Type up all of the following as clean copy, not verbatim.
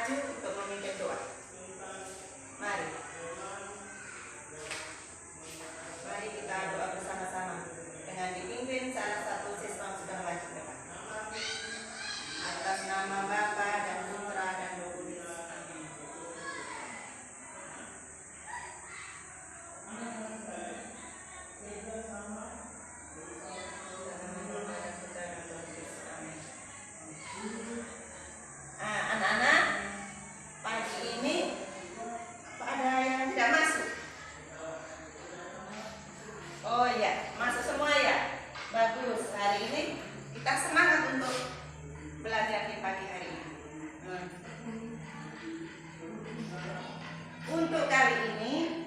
maju untuk memimpin doa. Mari. Mari kita doa bersama-sama dengan dipimpin salah satu siswa yang sudah maju ke depan. Atas nama Bapa dan Putra dan Roh Kudus. Anak-anak, pagi ini apa ada yang tidak masuk? Oh iya, masuk semua ya? Bagus, hari ini kita semangat untuk belajar di pagi hari ini. Untuk kali ini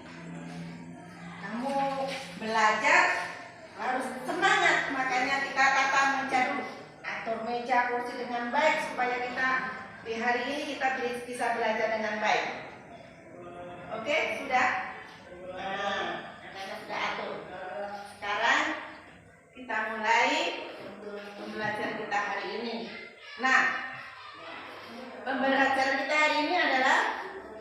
kamu belajar harus semangat, makanya kita tata meja dulu, atur meja kursi dengan baik supaya kita di hari ini kita bisa belajar dengan baik. Oke, sudah? Anak-anak sudah atur. Sekarang kita mulai untuk pembelajaran kita hari ini. Nah, pembelajaran kita hari ini adalah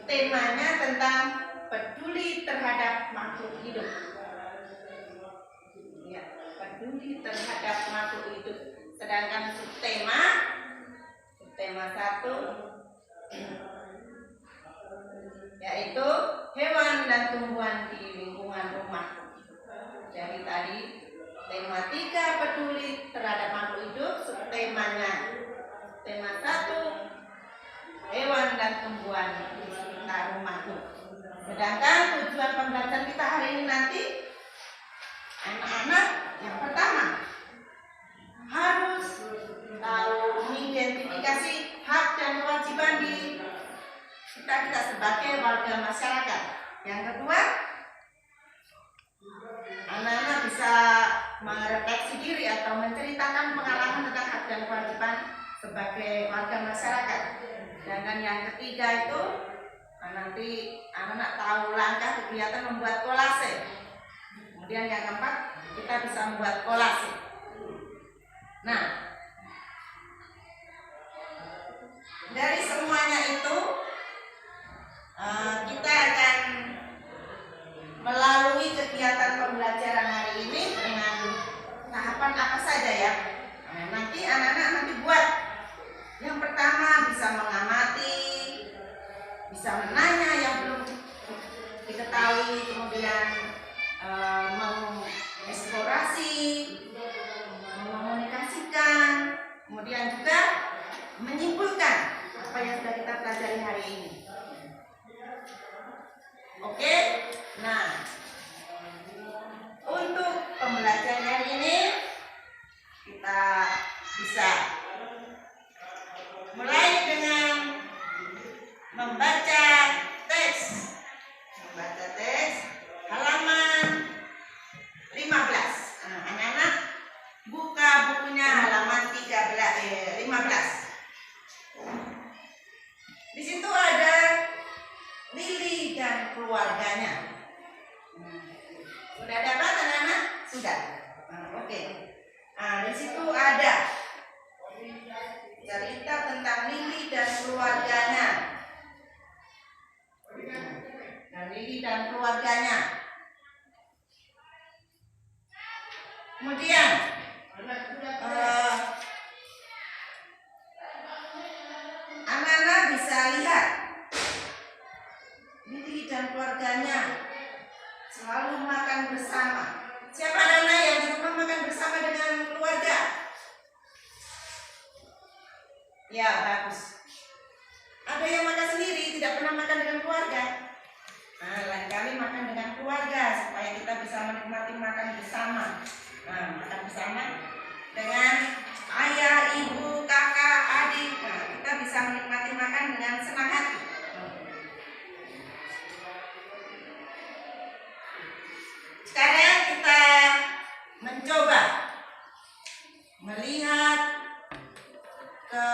temanya tentang peduli terhadap makhluk hidup. Ya, peduli terhadap makhluk hidup. Sedangkan subtema 1 yaitu hewan dan tumbuhan di lingkungan rumah. Jadi tadi tema 3 peduli terhadap makhluk hidup, subtemanya tema 1 hewan dan tumbuhan di sekitar rumahku. Sedangkan tujuan pembelajaran kita hari ini nanti anak-anak yang pertama harus tahu mengidentifikasi hak dan kewajiban di kita sebagai warga masyarakat. Yang kedua, anak-anak bisa merefleksi diri atau menceritakan pengalaman tentang hak dan kewajiban sebagai warga masyarakat. Dan yang ketiga itu nanti anak-anak tahu langkah kegiatan membuat kolase. Kemudian yang keempat, kita bisa membuat kolase. Nah, dari semuanya itu kita akan melalui kegiatan pembelajaran hari ini dengan tahapan apa saja ya. Nanti anak-anak buat. Yang pertama bisa mengamati, bisa menanya yang belum diketahui, kemudian mengeksplorasi, mengomunikasikan, kemudian juga menyimpulkan apa yang sudah kita pelajari hari ini. Oke, nah untuk pembelajaran hari ini kita bisa mulai dengan membaca teks halaman 15. Anak-anak buka bukunya halaman 15. Di situ ada Lili dan keluarganya. Sudah dapat anak-anak? Sudah. Oke. Di situ ada cerita tentang Lili dan keluarganya. Kemudian anak-anak bisa lihat Lili dan keluarganya selalu makan bersama. Siapa anak-anak yang di rumah makan bersama dengan keluarga? Ya, bagus. Ada yang makan sendiri, tidak pernah makan dengan keluarga. Lain kali makan dengan keluarga supaya kita bisa menikmati makan bersama. Makan bersama dengan ayah, ibu, kakak, adik. Kita bisa menikmati makan dengan senang hati. Sekarang kita mencoba melihat ke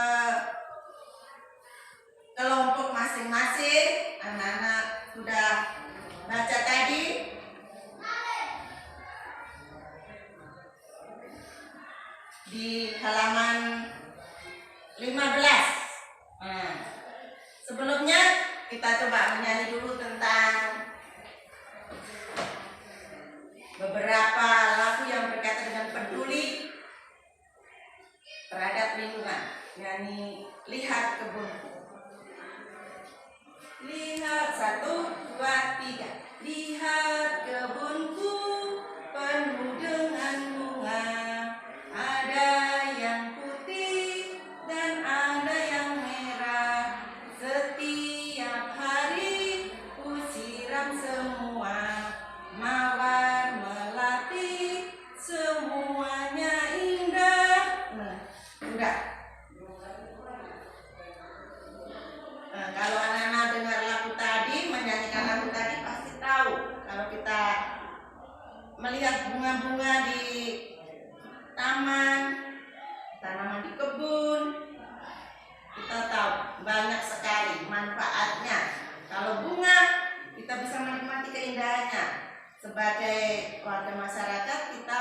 kelompok masing-masing. Anak-anak sudah baca tadi. Di halaman 15. Sebelumnya kita coba menyanyi dulu tentang beberapa lagu yang berkaitan dengan peduli terhadap lingkungan. Nyanyi Lihat Kebunku. Lihat, 1, 2, 3. Lihat kebunku penuh dengan bunga. Ada yang putih dan ada yang merah. Setiap hari ku siram semua. Mawar melati semuanya indah. Udah. Kalau anak-anak dengar lagu tadi, menyanyikan lagu tadi pasti tahu. Kalau kita melihat bunga-bunga di taman, tanaman di kebun, kita tahu banyak sekali manfaatnya. Kalau bunga, kita bisa menikmati keindahannya. Sebagai warga masyarakat, kita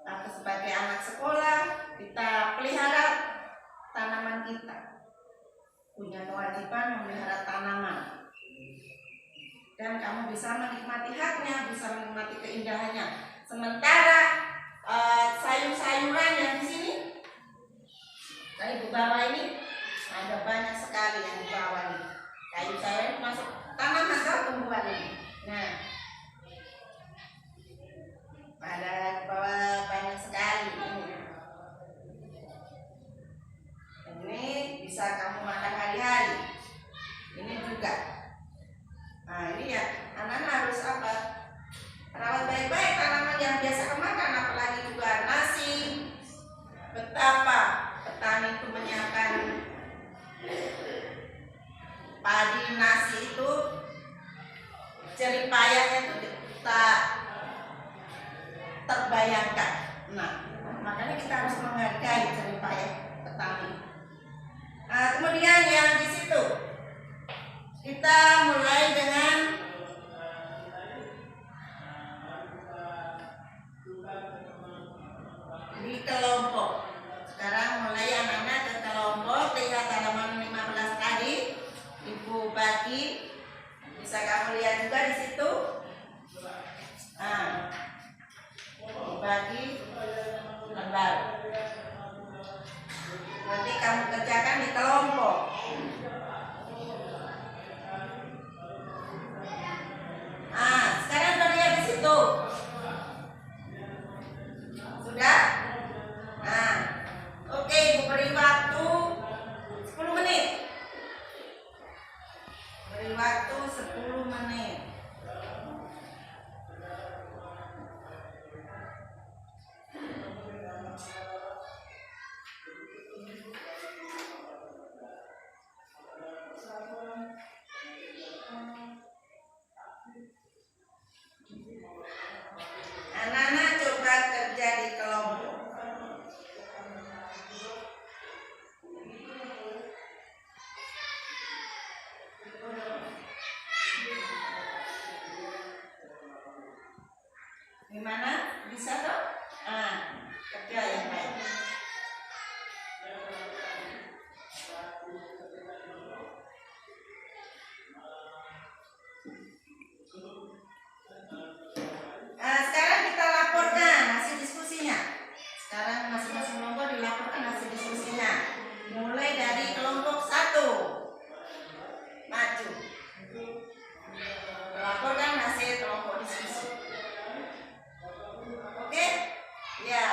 atau sebagai anak sekolah, kita pelihara tanaman kita. Punya kewajiban memelihara tanaman. Dan kamu bisa menikmati haknya, bisa menikmati keindahannya. Sementara sayur-sayuran yang di sini, tadi di bawah ini ada banyak sekali yang di bawah ini. Sayur-sayuran masuk tanaman atau tumbuhan ini. Nah, ada di bawah banyak sekali ini. Ini bisa kamu makan hari-hari. Ini juga. Nah, ini ya, anak-anak harus apa? Rawat baik-baik tanaman yang biasa kemakan, apalagi juga nasi. Betapa petani itu menyiapkan padi nasi itu, jerih payahnya itu tak terbayangkan. Nah, makanya kita harus menghargai jerih payah petani. Nah, kemudian yang di situ kita mulai dengan di kelompok. Sekarang mulai anak-anak ke kelompok. Lihat halaman 15 tadi, Ibu bagi. Bisa kamu lihat juga di situ. Nah, dibagi lembar. Nanti kamu kerjakan di kelompok. Nah, sekarang udah lihat di situ. Sudah? Nah, oke, Ibu beri waktu 10 menit. Beri waktu 10 menit. Anak-anak coba kerja di kelompok. Gimana? Bisa toh? Kerja yang baik. Sekarang kita laporkan hasil diskusinya. Sekarang masing-masing kelompok dilaporkan hasil diskusinya. Mulai dari kelompok 1. Maju. Laporkan hasil kelompok diskusi. Oke? Ya.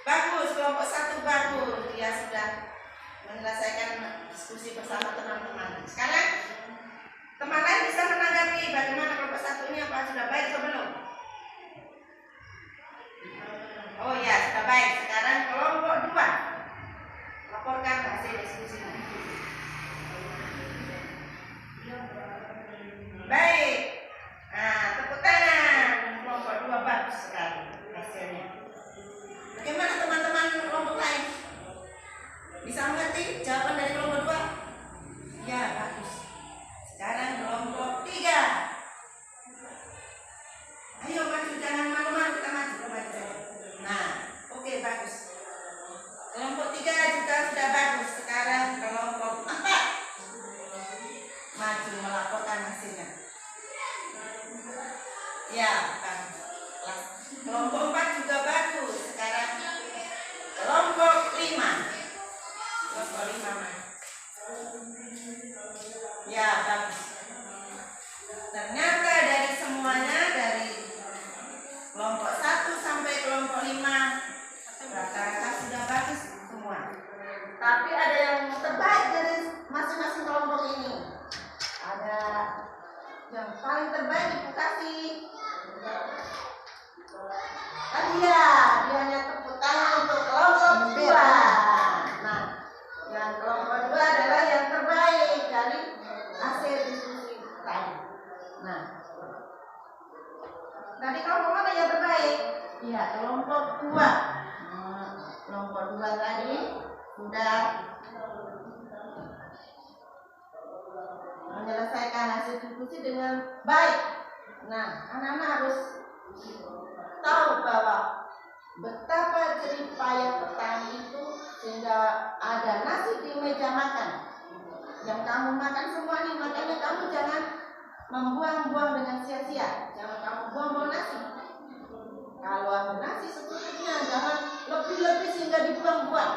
Bagus, kelompok 1 bagus. Dia sudah menyelesaikan diskusi bersama teman-teman. Sekarang teman lain bisa menanggapi bagaimana kelompok 1 ini, apa sudah baik atau belum? Oh ya, sudah baik. Sekarang kelompok 2. Laporkan hasil diskusinya. Baik. Nah, tepuk tangan. Kelompok 2 bagus sekali hasilnya. Bagaimana teman-teman kelompok lain? Bisa mengerti jawaban dari kelompok 2? Ya, bagus. Sekarang kelompok 3. Ayo maju, jangan malu-malu, kita maju. Nah, oke, bagus. Ya, bukan. Kelompok 4 juga bagus. Sekarang kelompok 5. Kelompok 5 Mas. Ya, bagus. Ternyata dari semuanya, dari kelompok 1 sampai kelompok 5 rata-rata sudah bagus semua. Tapi ada yang terbaik dari masing-masing kelompok ini. Ada yang paling terbaik Ibu kasih. Dia hanya tepuk tangan untuk kelompok 2. Nah, yang kelompok 2 adalah yang terbaik dari hasil diskusi tadi. Nah, tadi kelompok mana yang terbaik? Iya, kelompok 2. Kelompok 2 tadi sudah menyelesaikan hasil diskusi dengan baik. Nah, anak-anak harus tahu bahwa betapa jerih payah petani itu sehingga ada nasi di meja makan. Yang kamu makan semua nih, makanya kamu jangan membuang-buang dengan sia-sia. Jangan kamu buang-buang nasi. Kalau ada nasi secukupnya, jangan lebih-lebih sehingga dibuang-buang.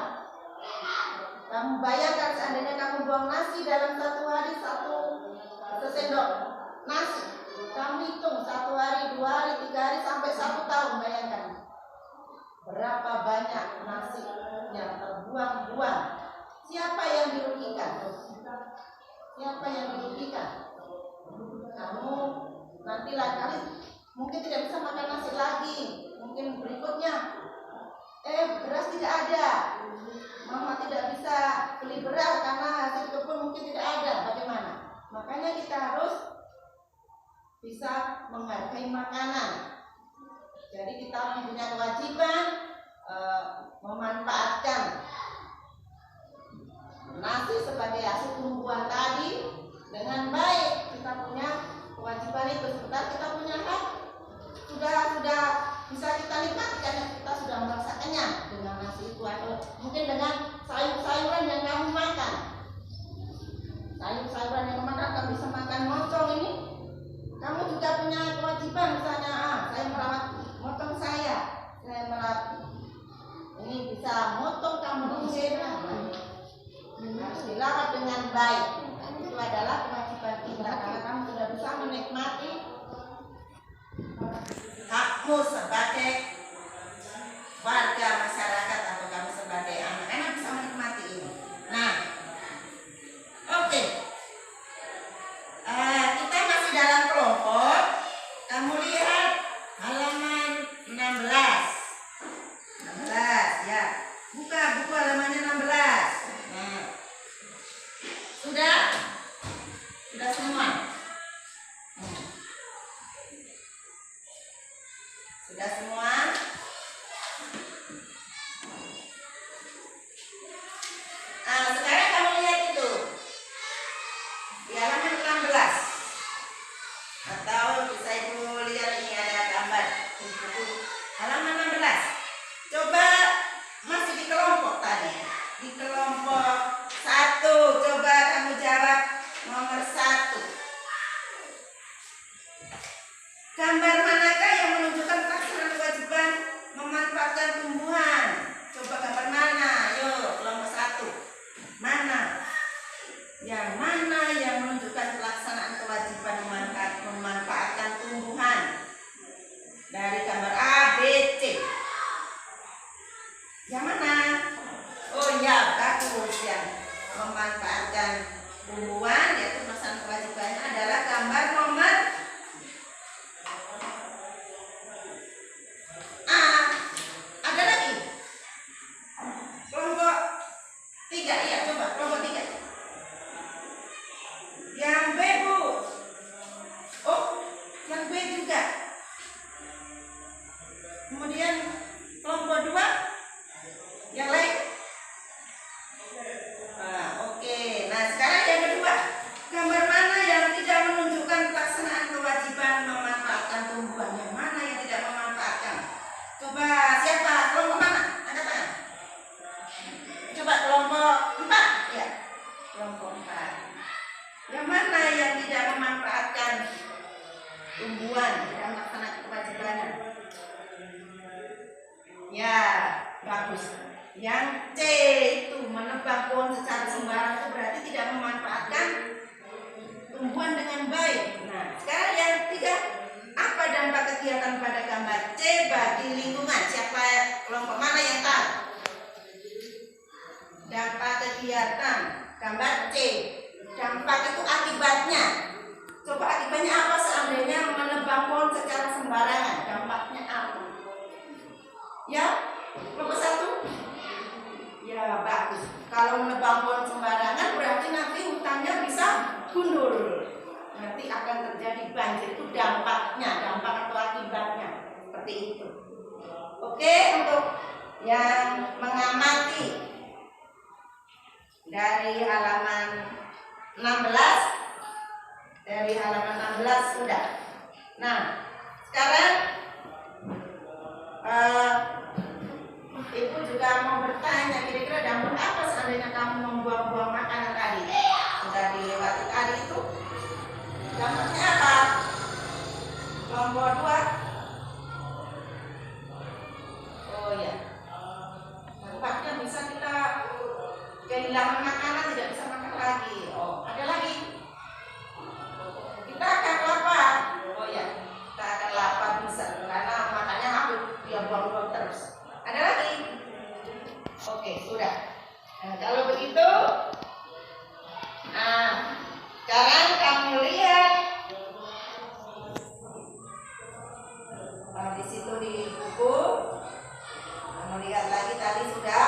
Kamu bayangkan seandainya kamu buang nasi dalam 1 hari 1 sendok nasi. Kamu hitung 1 hari, 2 hari, 3 hari sampai 1 tahun, bayangkan berapa banyak nasi yang terbuang-buang. Siapa yang dirugikan? Siapa yang dirugikan? Kamu nanti lain kali mungkin tidak bisa makan nasi lagi. Mungkin berikutnya beras tidak ada. Mama tidak bisa beli beras karena hasil kebun mungkin tidak ada. Bagaimana? Makanya kita harus bisa menghargai makanan. Jadi kita punya kewajiban memanfaatkan nasi sebagai hasil tumbuhan tadi dengan baik. Kita punya kewajiban itu. Sebentar kita punya hak. Sudah bisa kita nikmati karena kita sudah merasakannya dengan nasi itu atau mungkin dengan sayur-sayuran yang kamu makan. Sayur-sayuran yang kamu makan, kamu bisa makan montong ini. Kamu juga punya kewajiban, misalnya saya merawat motong saya merawat ini bisa motong kamu harus dirawat dengan baik. Itu adalah kewajiban kita karena kamu sudah bisa menikmati hakmu sebagai warga masyarakat atau kamu sebagai anak-anak bisa menikmati ini. Nah, oke. Kita masih dalam kelompok. Kamu lihat halaman 16 ya. Buka buku halamannya 16. Nah, sudah semua. Sudah semua. Sekarang kamu lihat itu di halaman 16. Atau bisa Ibu lihat ini ada gambar di buku halaman 16. Coba masih di kelompok tadi. Di kelompok 1, coba kamu jawab nomor 1. Gambar manakah yang menunjukkan pelaksanaan kewajiban memanfaatkan tumbuhan? Coba gambar mana? Ayo, kelompok 1. Mana? Yang mana yang menunjukkan pelaksanaan kewajiban memanfaatkan tumbuhan? Dari gambar A, B, C. Yang mana? Oh ya, bagus. Yang memanfaatkan tumbuhan yaitu pelaksanaan kewajibannya adalah gambar nomor A. Ada lagi? Kelompok 3, iya coba kelompok 3. Yang B, Bu. Oh, yang B juga. Kemudian kelompok 2. Yang lain? Oke. Nah, sekarang yang kedua. Gambar mana yang tidak menunjukkan pelaksanaan kewajiban memanfaatkan tumbuhan? Yang mana yang tidak memanfaatkan? Coba siapa? Kelompok mana? Angkat tangan. Coba kelompok 4. Ya. Kelompok 4. Yang mana yang tidak memanfaatkan tumbuhan, tidak melaksanakan Ya, bagus. Yang C itu menebang pohon secara sembarangan itu berarti tidak memanfaatkan tumbuhan dengan baik. Nah, sekarang yang ketiga, apa dampak kegiatan pada gambar C bagi lingkungan? Siapa kelompok mana yang tahu? Dampak kegiatan gambar C. Dampak itu akibatnya. Coba akibatnya apa seandainya menebang pohon secara sembarangan? Dampaknya apa? Ya, kelompok 1. Ya, bagus. Kalau menebang pohon sembarangan berarti nanti hutannya bisa gundul. Nanti akan terjadi banjir. Itu dampaknya, dampak atau akibatnya. Seperti itu. Oke, untuk yang mengamati dari halaman 16, sudah. Nah, sekarang Ibu juga mau bertanya, kira-kira dampak apa seandainya kamu membuang-buang makanan tadi? Sudah dilewati tadi itu. Dampaknya apa? Kelompok 2. Oh ya. Dampaknya bisa kita kehilangan makanan, tidak bisa makan lagi. Oh, ada lagi. Kita akan lapar. Oh ya, kita akan lapar bisa karena makannya habis, dia buang-buang terus. Ada lagi? Oke, sudah. Nah, kalau begitu, sekarang kamu lihat di situ di buku. Kamu lihat lagi tadi sudah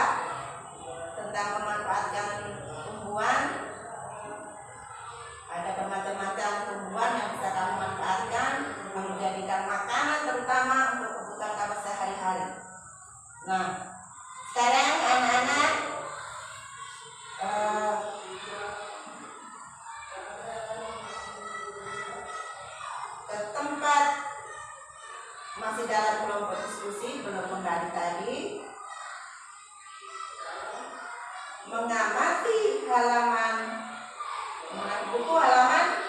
tentang memanfaatkan tumbuhan. Ada bermacam-macam tumbuhan yang bisa kamu manfaatkan, kamu jadikan makanan terutama untuk kebutuhan kamu sehari-hari. Nah, sekarang anak-anak ke tempat masih dalam kelompok diskusi, belum kembali tadi, mengamati buku halaman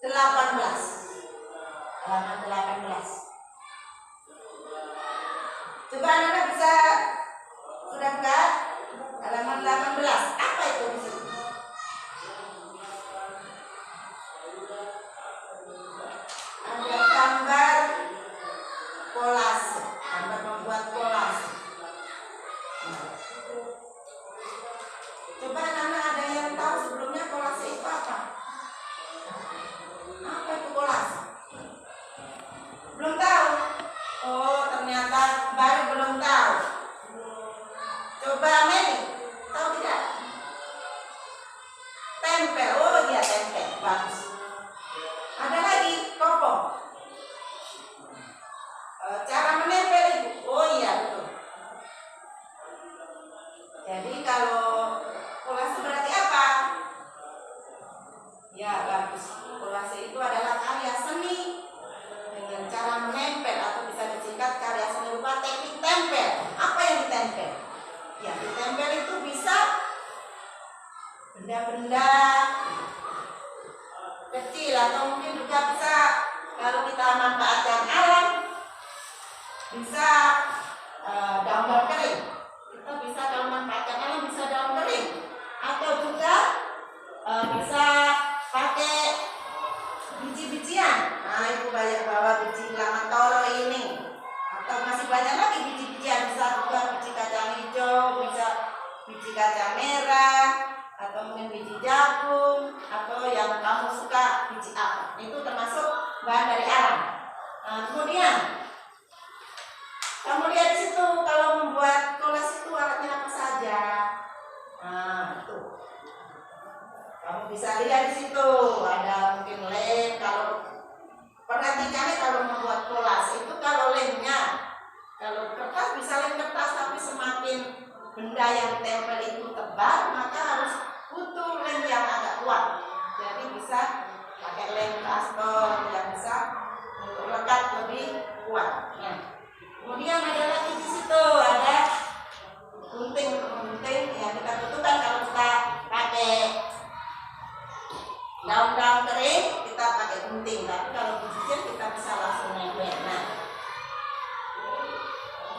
18. Halaman 18. Coba anak-anak bisa sudah buka halaman 18. Apa itu di situ? Ada gambar kolase, gambar membuat kolase. Coba anak-anak ada yang tahu sebelumnya kolase itu apa? Apa itu kolase? Belum tahu? Oh, ternyata baru belum tahu. Coba Meli, tahu tidak? Tempel. Oh iya, tempel. Bagus. Ada lagi Koko. Cara menempel Ibu. Oh iya, betul. Jadi kalau kolase berarti apa? Ya, bagus. Kolase itu adalah karya seni dengan cara menempel atau bisa disingkat karya seni rupa teknik tempel. Apa yang ditempel? Ya, ditempel itu bisa benda-benda kecil atau mungkin juga bisa kalau kita manfaatkan alam bisa daun kering. Kita bisa kalau manfaatkan alam bisa daun kering atau juga bisa pakai biji-bijian. Nah, Ibu banyak bawa biji lamantoro ini. Atau masih banyak lagi biji-bijian, bisa juga biji kacang hijau, bisa biji kacang merah, atau mungkin biji jagung, atau yang kamu suka biji apa. Itu termasuk bahan dari alam. Nah, kemudian kamu lihat di situ kalau membuat kolase itu alatnya apa saja. Nah, itu. Kamu bisa lihat di situ ada mungkin lem. Kalau perhatikannya kalau membuat kolase itu kalau lemnya, kalau kertas bisa lem kertas, tapi semakin benda yang ditempel itu tebal maka harus butuh lem yang agak kuat. Jadi bisa pakai lem kastor yang bisa untuk lekat lebih kuat. Ya. Kemudian ada lagi di situ ada gunting yang kita butuhkan kalau kita pakai daun-daun kering kita pakai gunting, tapi kalau bijian kita bisa langsung nempel. Nah,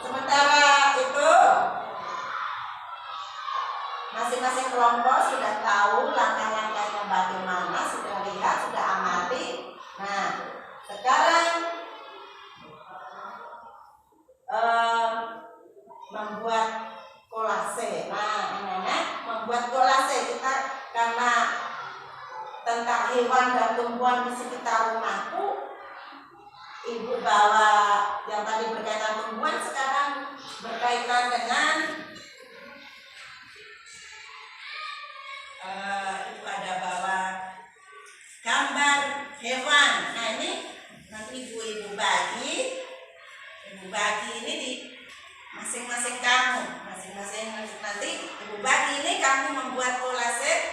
sementara sekelompok sudah tahu langkah-langkahnya bagaimana, sudah lihat, sudah amati. Nah, sekarang membuat kolase. Nah, anak-anak membuat kolase kita karena tentang hewan dan tumbuhan di sekitar rumahku. Ibu bawa yang tadi berkaitan tumbuhan, sekarang berkaitan dengan ibu ada bawa gambar hewan. Nah, ini nanti ibu bagi ini di masing-masing kamu, masing-masing nanti ibu bagi ini kamu membuat kolase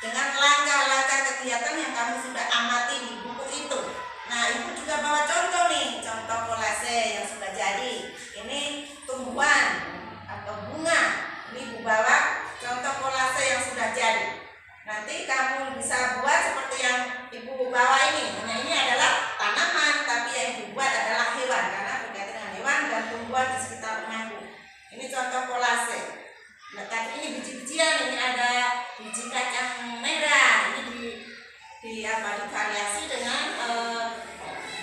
dengan langkah-langkah kegiatan yang kamu sudah amati di buku itu. Nah, ibu juga bawa contoh nih, contoh kolase yang sudah jadi. Ini tumbuhan atau bunga. Ini ibu bawa contoh kolase yang sudah jadi. Nanti kamu bisa buat seperti yang ibu bawa ini. Nah, ini adalah tanaman, tapi yang ibu buat adalah hewan karena berkaitan dengan hewan dan tumbuhan di sekitar rumahku. Ini contoh kolase. Nah, tadi ini biji-bijian, ini ada biji kacang merah. Ini divariasi dengan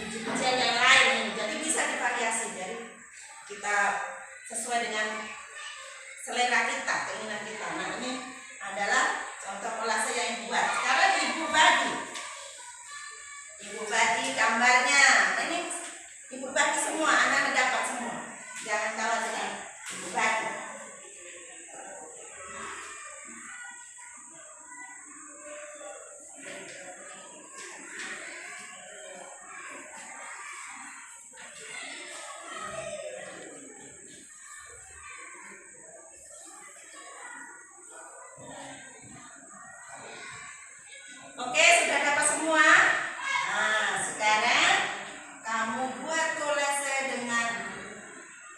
biji-bijian yang lain ini. Jadi bisa divariasi. Jadi kita sesuai dengan selera kita, keinginan kita. Nah, ini adalah contoh kolase yang ibu buat. Sekarang ibu bagi gambarnya. Nah, ini ibu bagi semua, anak dapat semua. Jangan khawatir, ibu bagi. Oke, sudah dapat semua. Nah, sekarang kamu buat kolase dengan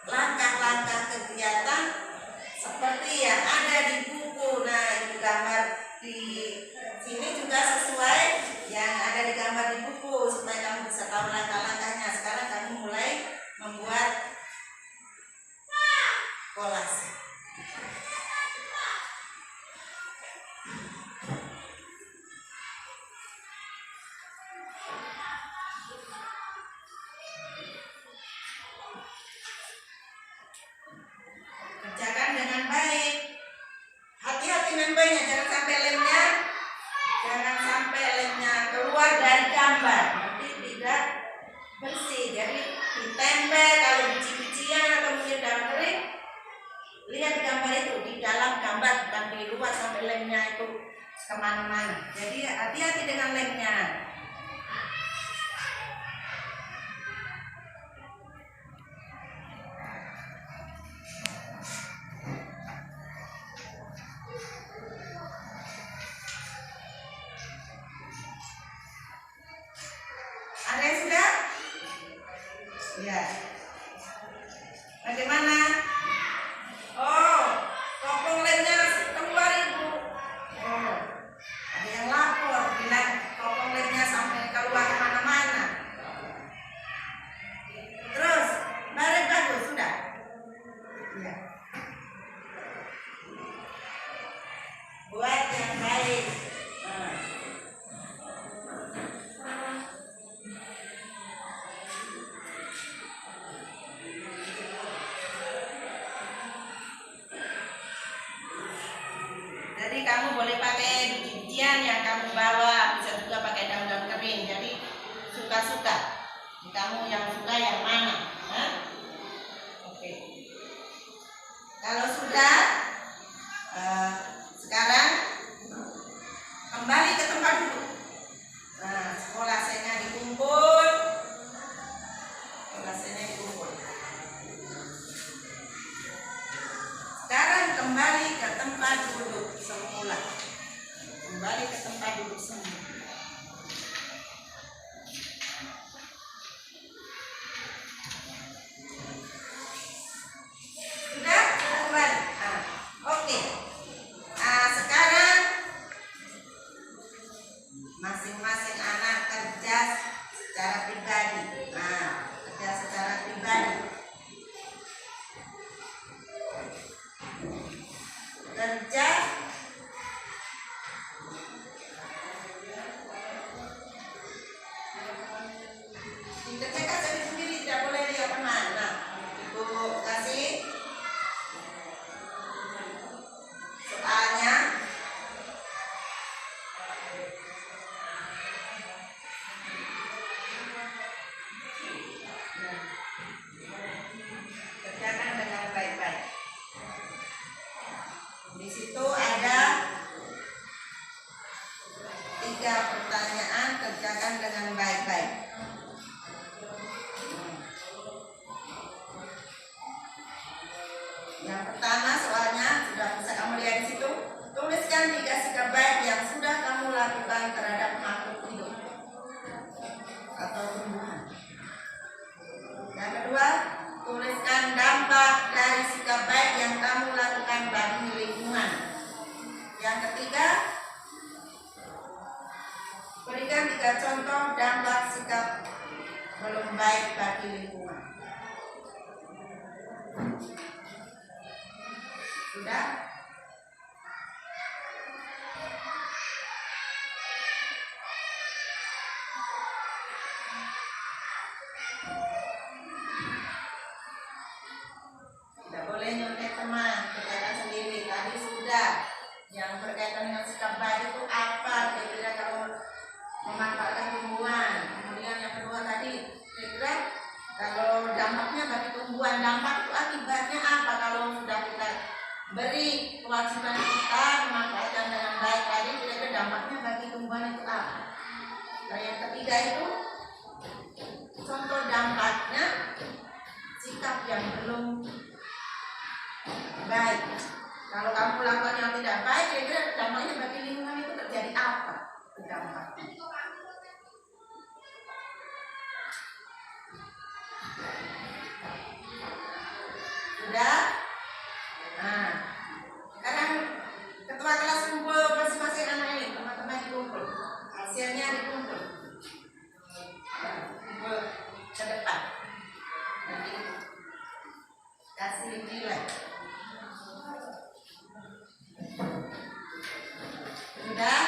langkah-langkah kegiatan seperti yang ada di buku. Nah, ibu gambar di sini juga sesuai yang ada di gambar di buku supaya kamu bisa tahu langkah-langkahnya. Sekarang kamu mulai membuat kolase. Kerjakan dengan baik. Hati-hati nempelnya, jangan sampai lemnya keluar dari gambar. Nanti tidak bersih. Jadi ditempel kalau biji-bijian atau mungkin daun kering. Lihat gambar itu di dalam gambar, bukan di luar sampai lemnya itu kemana-mana. Jadi hati-hati dengan lemnya. Ada yang sudah? Ya. Bagaimana? Oh, kopong lemnya keluar ibu. Oh, ada yang lapor bilang kopong lemnya sampai keluar kemana-mana. Terus, bagus sudah. Ya. Buat yang baik. Nah. Jadi kamu boleh pakai biji-bijian yang kamu bawa, bisa juga pakai daun-daun kering. Jadi suka-suka. Kamu yang suka yang mana? Hah? Oke. Kalau sudah, sekarang kembali ke tempat duduk. Nah, kolasenya dikumpul. Sekarang kembali ke tempat duduk semula. Kembali ke tempat duduk semula. Sudah? Kembali. Oke. Nah, sekarang masing-masing anak kerja secara pribadi. Nah, kerja secara pribadi. Kerja pertanyaan kerjakan dengan baik-baik. Yang pertama soalnya sudah bisa kamu lihat di situ. Tuliskan 3 sikap baik yang sudah kamu lakukan terhadap makhluk hidup atau tumbuhan. Yang kedua, tuliskan dampak dari sikap baik yang kamu lakukan bagi lingkungan. Yang ketiga, berikan 3 contoh dampak sikap belum baik bagi lingkungan. Sudah? Tidak boleh nyontek teman, kerjakan sendiri. Tadi sudah. Yang berkaitan dengan sikap baik itu apa? Kira-kira kalau memanfaatkan tumbuhan. Kemudian yang kedua tadi, kira-kira kalau dampaknya bagi tumbuhan, dampak itu akibatnya apa kalau sudah kita beri kewajiban kita memanfaatkan dengan baik tadi, kira-kira dampaknya bagi tumbuhan itu apa? Nah, yang ketiga itu contoh dampaknya sikap yang belum baik. Kalau kamu lakukan yang tidak baik, kira-kira dampaknya bagi lingkungan itu terjadi apa? Dampaknya. Sudah? Nah, sekarang ketua kelas kumpul masing-masing anak ini, teman-teman dikumpul, hasilnya dikumpul, kumpul ke depan, nanti kasih nilai. Sudah?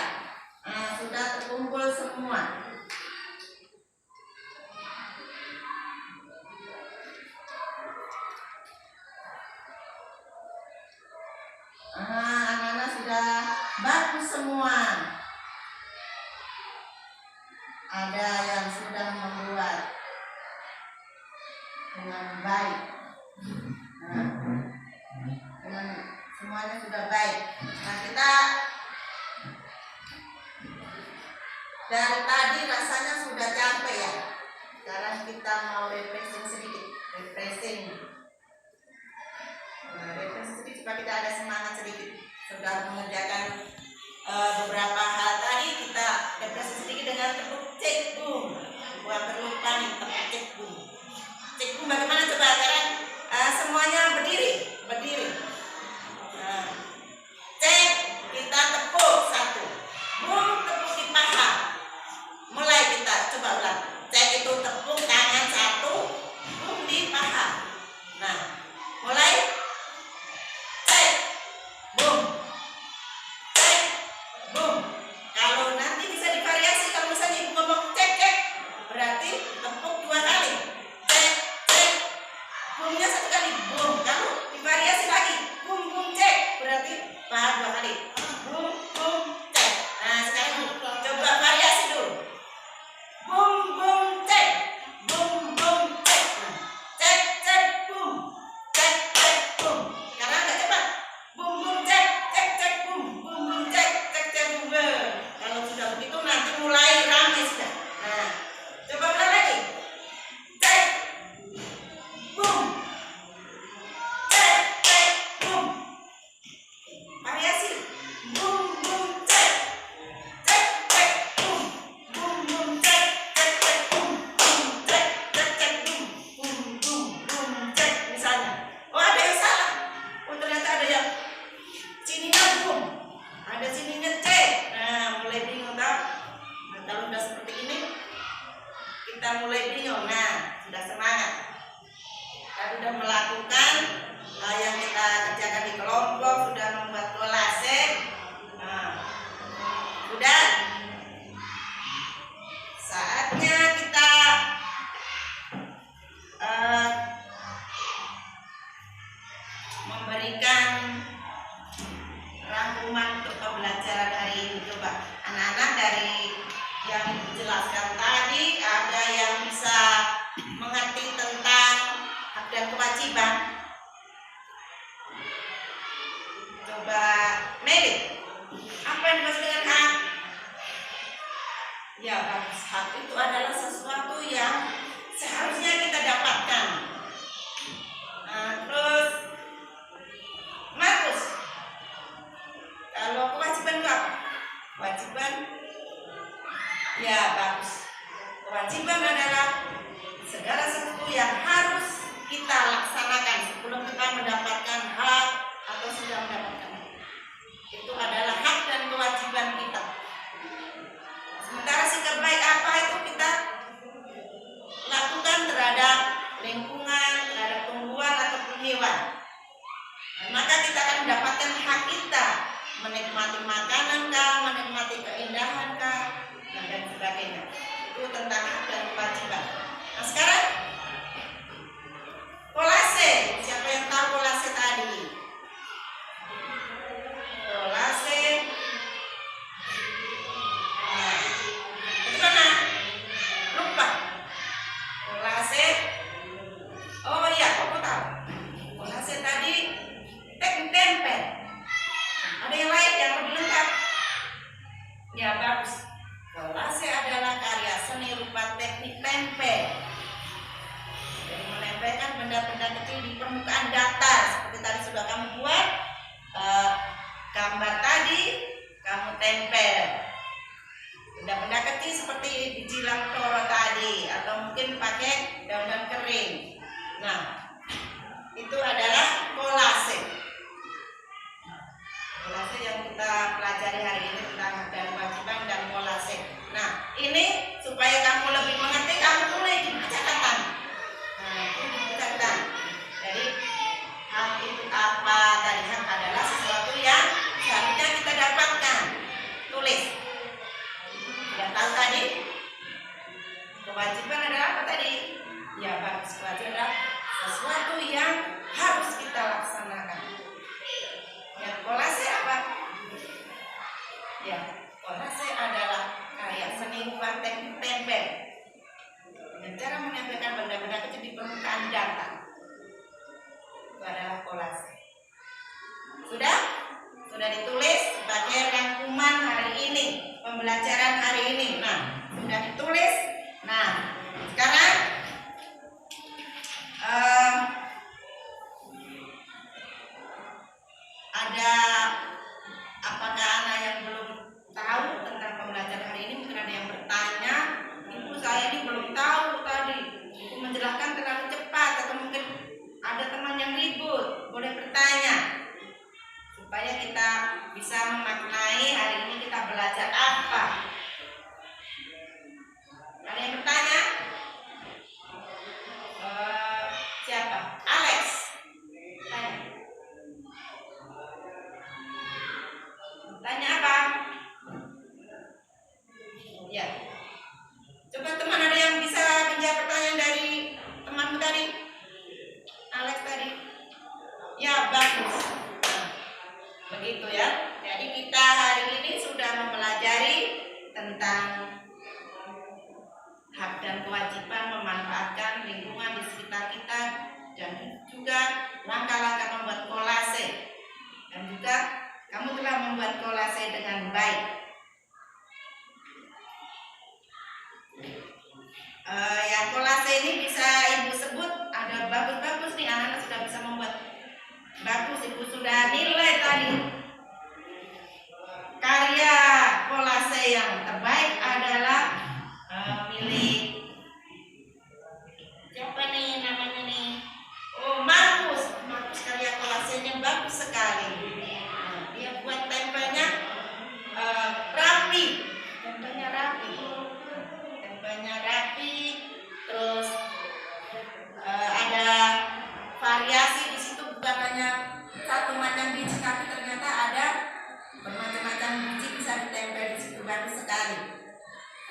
Nah, sudah terkumpul semua. Anak-anak sudah bagus semua. Ada yang sudah membuat dengan baik. Dengan semuanya sudah baik. Nah, kita dari tadi rasanya sudah capek ya. Sekarang kita mau refreshing sedikit. Refreshing sedikit supaya kita ada semangat sedikit. Sudah mengerjakan beberapa hal tadi, kita refreshing sedikit dengan tepuk cekbum. Bukan perlu panik, tepuk cekbum. Cekbum bagaimana coba? Sekarang semuanya berdiri. Cek, kita tepuk 1. Bum, tepuk di paha. Mulai kita coba ulang. Cek itu tepuk tangan 1, bum di paha. Nah, mulai. Cek, bum. Cek, bum. Kalau nanti bisa divariasi, kalau misalnya ibu ngomong cek, berarti tepuk 2 kali. Cek, bumnya 1 kali, bum. Kalau divariasi lagi, bum, cek, berarti paha 2 kali. Bum, cek. Nah, sekarang coba variasi dulu. Bum, cek. Bum, cek. Cek, bum. Cek, bum. Sekarang agak cepat. Bum, cek, bum. Bum, cek, bum. Kalau sudah begitu nanti mulai ramai sudah. Nah, coba ulang lagi. Cek, bum. Cek, bum. Variasi. Bum, cek. Cek, bum. Bum, cek, bum. Cek, bum. Bum, cek. Misalnya. Oh, ada yang salah. Oh, ternyata ada yang sininya bum. Ada sininya cek. Nah, mulai bingung tak? Nah, kalau udah seperti ini, kita mulai bingung. Nah, sudah semangat. Kita sudah melakukan yang kita kerjakan di kelompok, sudah membuat kolase. Nah, sudah. Saatnya kita memberikan rangkuman untuk pembelajaran hari ini. Coba anak-anak dari yang dijelaskan tadi, ada yang bisa mengerti tentang hak dan kewajiban? Coba Ya, bagus. Hak itu adalah sesuatu yang seharusnya kita dapatkan. Nah, terus Markus, kalau kewajiban itu apa? Kewajiban, ya bagus. Kewajiban adalah segala sesuatu yang harus kita laksanakan sebelum kita mendapatkan hak atau sudah mendapatkan hak. Itu adalah hak dan kewajiban kita. Sementara sikap baik apa itu kita lakukan terhadap lingkungan, terhadap tumbuhan ataupun hewan. Dan maka kita akan mendapatkan hak kita, menikmati makanan kah, menikmati keindahan kah, dan sebagainya. Itu tentang hak dan kewajiban. Nah sekarang Kolase, siapa yang tahu Kolase tadi? Kolase, nah, itu mana? Lupa. Kolase, oh iya, aku tahu. Kolase tadi tempel. Ada yang lain yang lebih lengkap? Ya bagus. Kolase adalah karya seni rupa teknik tempel. Jadi menempelkan benda-benda kecil di permukaan datar. Seperti tadi sudah kamu buat gambar tadi, kamu tempel. Benda-benda kecil seperti biji lamtoro tadi, atau mungkin pakai daun-daun kering. Nah, itu adalah kolase. Kolase yang kita pelajari hari ini tentang hak dan kewajiban dan kolase. Nah, ini supaya kamu lebih mengerti, kamu tulis di catatan. Nah, itu di catatan. Jadi hak itu apa? Tadi hak adalah sesuatu yang seharusnya kita dapatkan. Tulis. Sudah tahu tadi? Kewajiban adalah apa tadi? Ya bagus, kewajiban adalah sesuatu yang harus kita laksanakan. Ya, kolase apa? Ya, kolase adalah karya seni rupa teknik tempel dengan cara menempelkan benda-benda kecil di permukaan datar. Itu adalah kolase. Sudah? Sudah ditulis sebagai rangkuman hari ini, pembelajaran hari ini. Nah, sudah ditulis. Nah, sekarang ada apakah anak yang belum tahu tentang pembelajaran hari ini? Mungkin ada yang bertanya, ibu saya ini belum tahu tadi, ibu menjelaskan terlalu cepat, atau mungkin ada teman yang ribut, boleh bertanya supaya kita bisa memaknai hari ini kita belajar apa. Ada yang bertanya? Siapa? Alex. Tanya apa? Ya. Coba teman ada yang bisa menjawab pertanyaan dari temanmu tadi? Alex tadi. Ya, bagus. Nah, begitu ya. Jadi kita hari ini sudah mempelajari tentang hak dan kewajiban memanfaatkan lingkungan di sekitar kita, dan juga langkah-langkah membuat kolase. Dan juga kamu telah membuat kolase dengan baik. Yang kolase ini bisa ibu sebut ada bagus-bagus nih, anak-anak sudah bisa membuat bagus. Ibu sudah nilai tadi. Karya kolase yang terbaik adalah milik siapa nih namanya nih? Oh, Markus. Markus karya kolasenya bagus sekali. Dia buat tempelnya rapi, tempelnya rapi, terus ada variasi di situ, bukan hanya satu macam biji, tapi ternyata ada bermacam-macam biji bisa ditempel di situ, bagus sekali.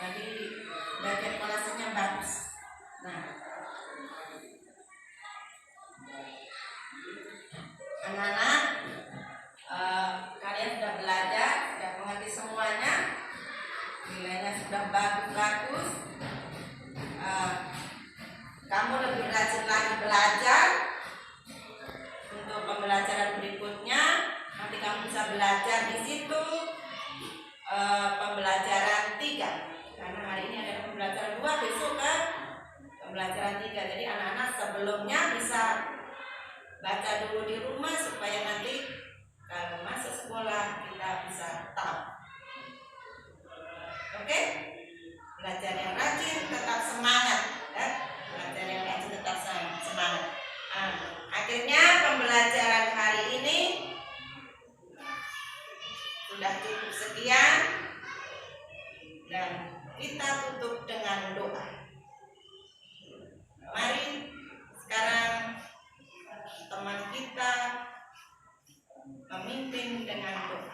Jadi bagian kolasenya bagus. Nah, anak-anak, kalian sudah belajar, sudah mengerti semuanya, nilainya sudah bagus-bagus. Kamu lebih rajin lagi belajar untuk pembelajaran berikutnya. Nanti kamu bisa belajar di situ pembelajaran 3. karena hari ini ada pembelajaran 2, besok ke pembelajaran 3. Jadi anak-anak sebelumnya bisa baca dulu di rumah supaya nanti kalau masuk sekolah kita bisa tahu. Oke? Belajar yang rajin, tetap semangat, ya. Belajar yang rajin, tetap semangat. Nah, akhirnya pembelajaran hari ini sudah cukup sekian dan kita tutup dengan doa. Mari sekarang teman kita memimpin dengan doa.